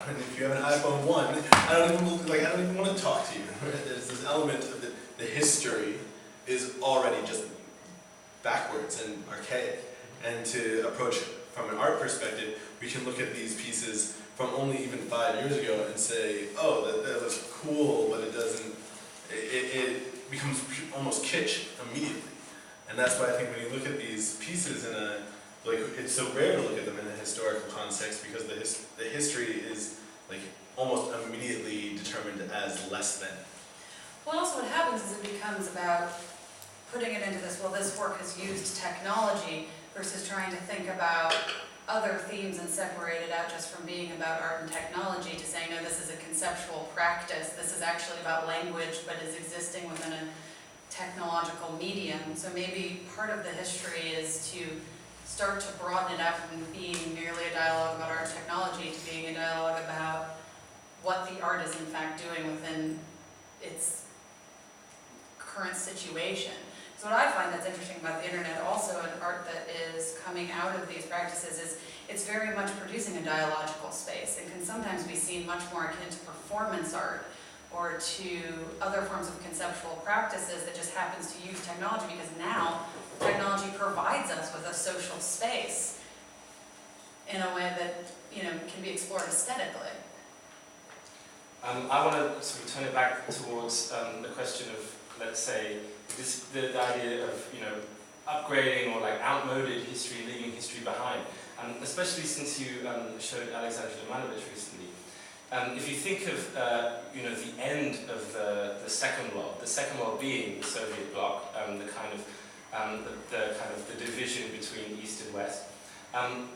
And if you have an iPhone 1, I don't even want to talk to you. There's this element of the history is already just backwards and archaic. And to approach from an art perspective, we can look at these pieces from only even 5 years ago and say, oh, that was cool, but it doesn't, it becomes almost kitsch immediately. And that's why I think when you look at these pieces in a, like, it's so rare to look at them in a historical context because the history is like almost immediately determined as less than. Well, also what happens is it becomes about putting it into this, well, this work has used technology versus trying to think about other themes and separate it out just from being about art and technology to saying, no, this is a conceptual practice. This is actually about language, but is existing within a technological medium. So maybe part of the history is to start to broaden it out from being merely a dialogue about art and technology to being a dialogue about what the art is in fact doing within its current situation. So what I find that's interesting about the internet also and art that is coming out of these practices is it's very much producing a dialogical space and can sometimes be seen much more akin to performance art or to other forms of conceptual practices that just happens to use technology because now technology provides us with a social space in a way that, you know, can be explored aesthetically. I want to sort of turn it back towards the question of, let's say, the idea of, you know, upgrading or like outmoded history, leaving history behind. Especially since you showed Alexander Romanovich recently. If you think of, you know, the end of the Second World being the Soviet bloc, the kind of the division between East and West.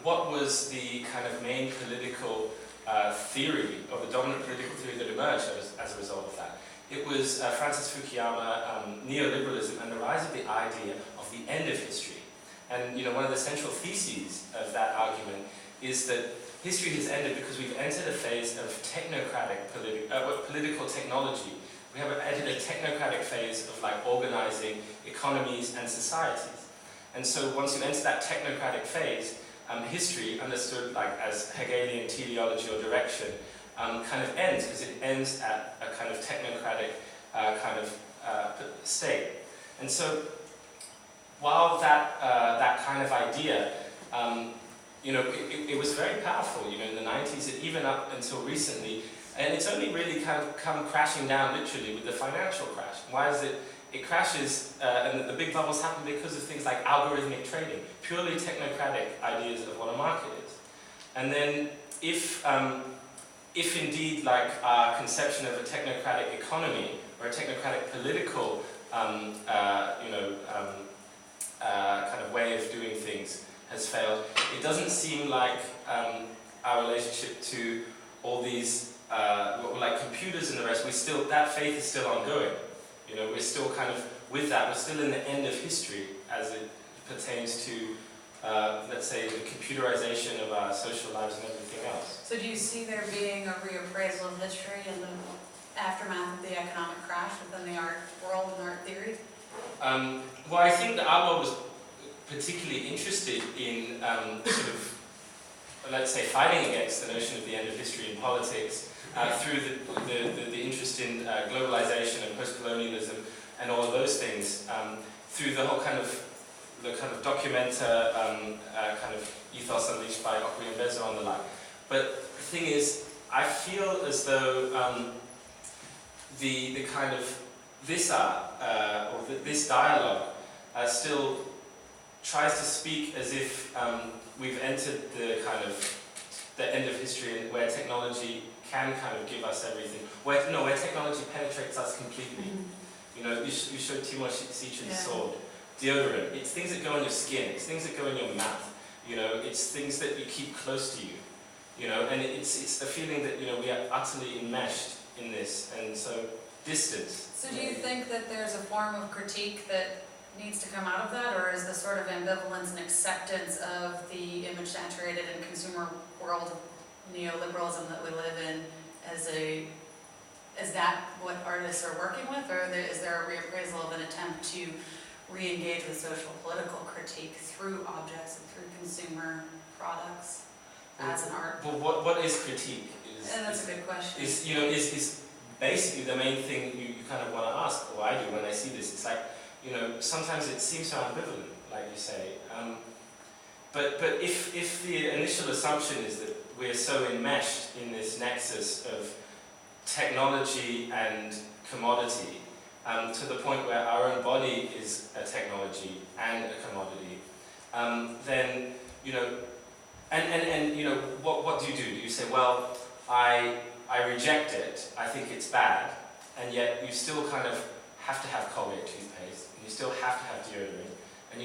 What was the kind of main political theory, or the dominant political theory that emerged as a result of that? It was Francis Fukuyama, neoliberalism, and the rise of the idea of the end of history. And, you know, one of the central theses of that argument is that history has ended because we've entered a phase of technocratic political technology. We have entered a technocratic phase of like organizing economies and societies. And so once you enter that technocratic phase, history, understood like as Hegelian teleology or direction, kind of ends because it ends at a kind of technocratic state. And so while that kind of idea, you know, it was very powerful, you know, in the 90s, and even up until recently, and it's only really kind of come crashing down literally with the financial crash. Why is it? It crashes, and the big bubbles happen because of things like algorithmic trading, purely technocratic ideas of what a market is. And then if indeed like our conception of a technocratic economy or a technocratic political, kind of way of doing things has failed, it doesn't seem like our relationship to all these, like computers and the rest, that faith is still ongoing. You know, we're still kind of with that, we're still in the end of history as it pertains to, let's say, the computerization of our social lives and everything else. So do you see there being a reappraisal of history in the aftermath of the economic crash within the art world and art theory? Well, I think the art world was particularly interested in sort of, let's say, fighting against the notion of the end of history in politics through the interest in globalization and post-colonialism and all of those things, through the whole kind of documenta kind of ethos unleashed by Ockery and Bezo and the like. But the thing is, I feel as though the kind of this art or this dialogue still tries to speak as if we've entered the kind of the end of history and where technology can kind of give us everything. Where technology penetrates us completely. Mm-hmm. You know, you showed Timur Sitchin's sword, deodorant. It's things that go on your skin. It's things that go in your mouth. You know, it's things that you keep close to you. You know, and it's the feeling that, you know, we are utterly enmeshed in this, and so distance. So do you think that there's a form of critique that needs to come out of that, or is the sort of ambivalence and acceptance of the image-saturated and consumer world of neoliberalism that we live in is that what artists are working with, or is there a reappraisal of an attempt to re-engage with social political critique through objects and through consumer products? as an art? Well, what is critique? And that's a good question. Is basically the main thing you kind of want to ask, or I do when I see this. It's like, sometimes it seems so ambivalent, like you say. But if the initial assumption is that we're so enmeshed in this nexus of technology and commodity, to the point where our own body is a technology and a commodity, then, what do? Do you say, well, I reject it, I think it's bad, and yet you still kind of have to have Colgate toothpaste, and you still have to have deodorant, and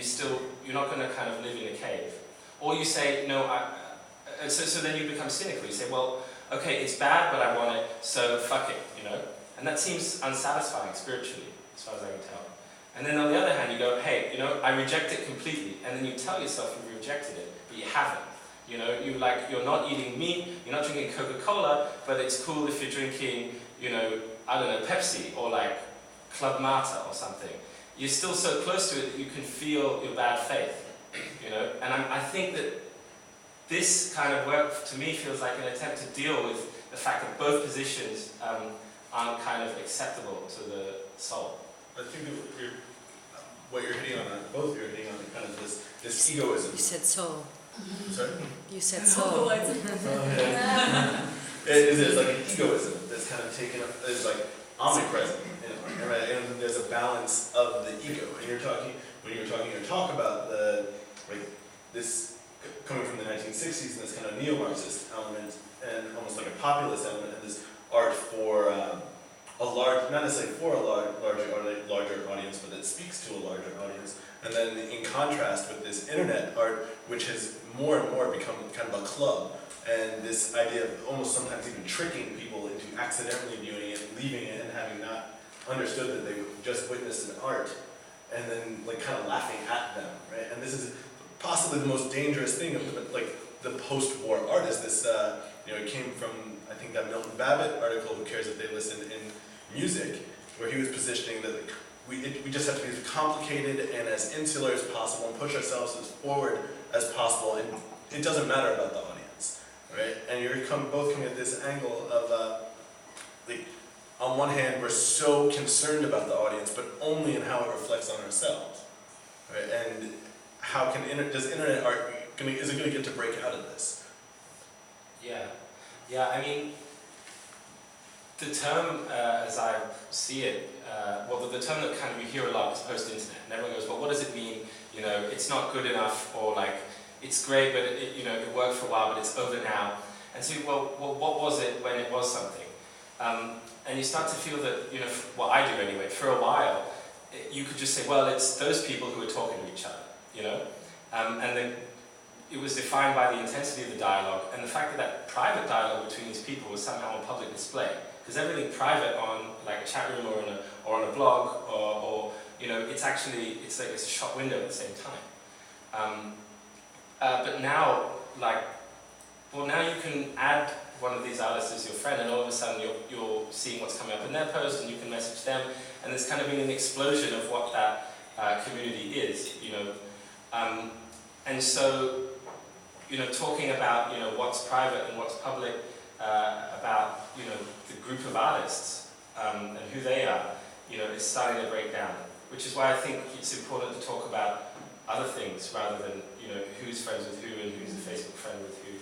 you're not going to kind of live in a cave. Or you say, no, so then you become cynical. You say, well, okay, it's bad, but I want it, so fuck it, And that seems unsatisfying spiritually, as far as I can tell. And then on the other hand, you go, hey, I reject it completely, and then you tell yourself you've rejected it, but you haven't. You're not eating meat, you're not drinking Coca-Cola, but it's cool if you're drinking, I don't know, Pepsi, or like Club Mate or something. You're still so close to it that you can feel your bad faith, And I think that this kind of work, to me, feels like an attempt to deal with the fact that both positions aren't kind of acceptable to the soul. I think that what you're hitting on, both you're hitting on kind of this egoism. You said soul. Sorry? You said soul. It is like an egoism that's kind of taken up, is like omnipresent in art, right? And there's a balance of the ego. And when you were talking your talk about this coming from the 1960s and this kind of neo-Marxist element and almost like a populist element and this art for a large, not necessarily for a larger audience, but that speaks to a larger audience. And then in contrast with this internet art, which has more and more become kind of a club, and this idea of almost sometimes even tricking people into accidentally viewing it, leaving it, and having not understood that they just witnessed an art, and then like kind of laughing at them, right? And this is possibly the most dangerous thing of the post-war art is this, it came from, I think, that Milton Babbitt article, Who Cares If They Listen, in Music, where he was positioning that we just have to be as complicated and as insular as possible and push ourselves as forward as possible, and it doesn't matter about the audience, right? And you're both coming at this angle of, on one hand, we're so concerned about the audience, but only in how it reflects on ourselves, right? And how does internet art, is it going to get to break out of this? Yeah, I mean, the term, as I see it, the term that kind of you hear a lot is post-internet, and everyone goes, well, what does it mean? It's not good enough, or like, it's great, but it worked for a while, but it's over now. And so, well, what was it when it was something? And you start to feel that, I do anyway, for a while, you could just say, well, it's those people who are talking to each other, and then it was defined by the intensity of the dialogue, and the fact that private dialogue between these people was somehow on public display. Because everything private on like a chat room or on a blog or it's like it's a shop window at the same time. But now now you can add one of these artists as your friend, and all of a sudden you're seeing what's coming up in their post, and you can message them, and there's kind of been an explosion of what that community is, and so talking about what's private and what's public, about the group of artists and who they are, is starting to break down. Which is why I think it's important to talk about other things rather than who's friends with who and who's a Facebook friend with who,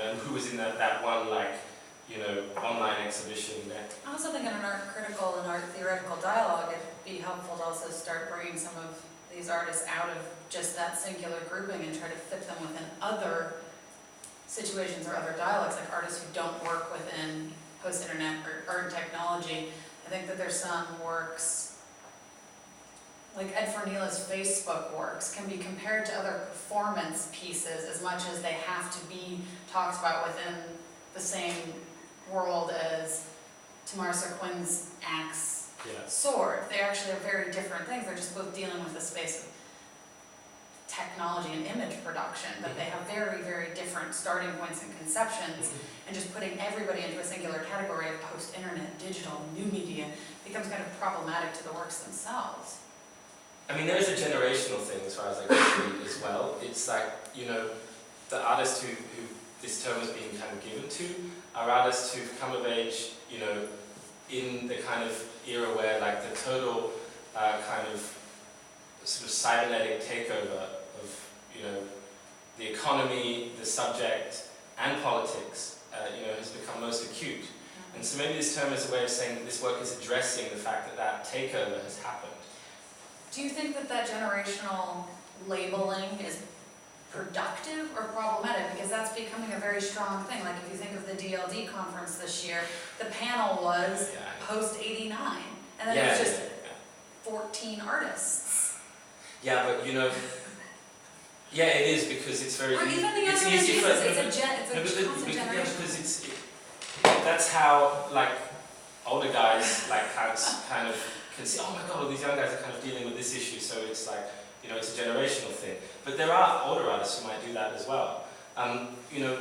and who was in that one online exhibition there. I also think in an art critical and art theoretical dialogue, it'd be helpful to also start bringing some of these artists out of just that singular grouping and try to fit them within other situations or other dialogues, like artists who don't work within post-internet or art and technology. I think that there's some works, like Ed Fornilla's Facebook works, can be compared to other performance pieces as much as they have to be talked about within the same world as Tamara Sarquin's Axe Sword. They actually are very different things. They're just both dealing with the space of technology and image production, but they have very, very different starting points and conceptions, and just putting everybody into a singular category of post-internet, digital, new media becomes kind of problematic to the works themselves. I mean, there is a generational thing as far as I can see as well. It's like, the artist who this term has been kind of given to, are artists who've come of age, you know, in the kind of era where like the total kind of sort of cybernetic takeover of, you know, the economy, the subject, and politics, you know, has become most acute. And so maybe this term is a way of saying that this work is addressing the fact that that takeover has happened. Do you think that that generational labeling is productive or problematic? Because that's becoming a very strong thing. Like if you think of the DLD conference this year, the panel was post-'89, and then it was just 14 artists. Yeah, but you know, yeah, it is because it's very. Or even the it's younger easy Jesus, for, it's a constant yeah, generation. because that's how like older guys like kind of can see. Oh my God, all these young guys are kind of dealing with this issue, so it's like, you know, it's a generational thing. But there are older artists who might do that as well. You know,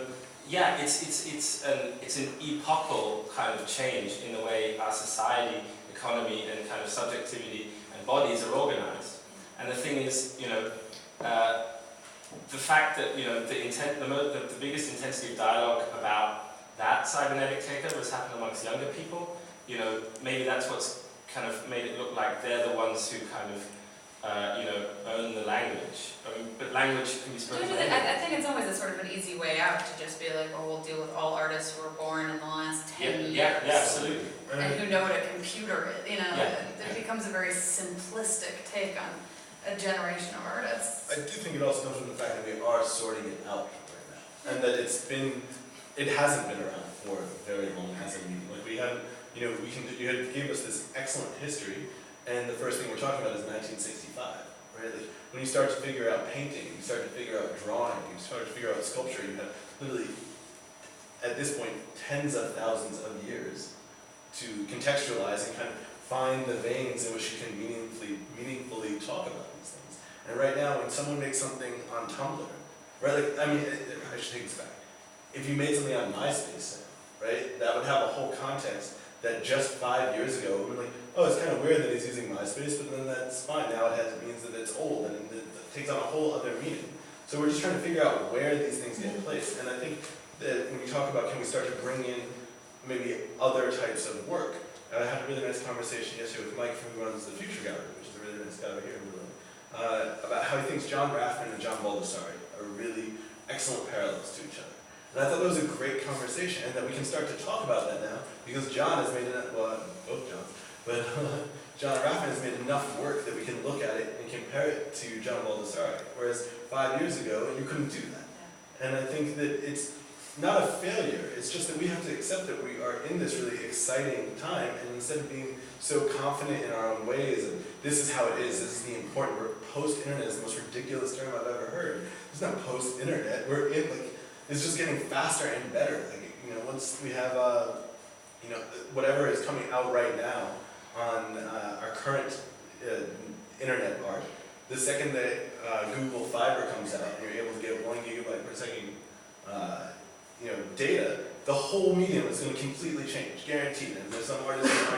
yeah, it's an epochal kind of change in the way our society, economy, and kind of subjectivity and bodies are organized. And the thing is, you know, the fact that, you know, the biggest intensity of dialogue about that cybernetic takeover has happened amongst younger people. You know, maybe that's what's kind of made it look like they're the ones who kind of, you know, own the language. I mean, but language can be spoken. I think it's always a sort of an easy way out to just be like, well, we'll deal with all artists who were born in the last 10 years. Yeah, absolutely. And who know what a computer is. You know, it becomes a very simplistic take on a generation of artists. I do think it also comes from the fact that we are sorting it out right now, and that it hasn't been around for very long as a medium. Like we haven't, you know, you gave us this excellent history, and the first thing we're talking about is 1965, right? Like when you start to figure out painting, you start to figure out drawing, you start to figure out sculpture, you have literally, at this point, tens of thousands of years to contextualize and kind of find the veins in which you can meaningfully talk about these things. And right now, when someone makes something on Tumblr, right? Like, I mean, I should take this back. If you made something on MySpace, right, that would have a whole context that just 5 years ago would be like, oh, it's kind of weird that he's using MySpace, but then that's fine. Now it means that it's old and it takes on a whole other meaning. So we're just trying to figure out where these things get placed. And I think that when we talk about can we start to bring in maybe other types of work, I had a really nice conversation yesterday with Mike, who runs the Future Gallery, which is a really nice guy over here in Berlin, about how he thinks John Raffman and John Baldessari are really excellent parallels to each other. And I thought that was a great conversation, and that we can start to talk about that now, because John has made enough, well, both Johns, but John Raffman has made enough work that we can look at it and compare it to John Baldessari, whereas 5 years ago, you couldn't do that. And I think that it's not a failure, it's just that we have to accept that we are in this really exciting time, and instead of being so confident in our own ways, and this is how it is, this is the important, we're post-internet is the most ridiculous term I've ever heard. It's not post-internet, we're in, like, it's just getting faster and better. Like, you know, once we have, you know, whatever is coming out right now on our current internet art, the second that Google Fiber comes out and you're able to get 1 gigabyte per second, you know, data, the whole medium is going to completely change, guaranteed. And there's some artists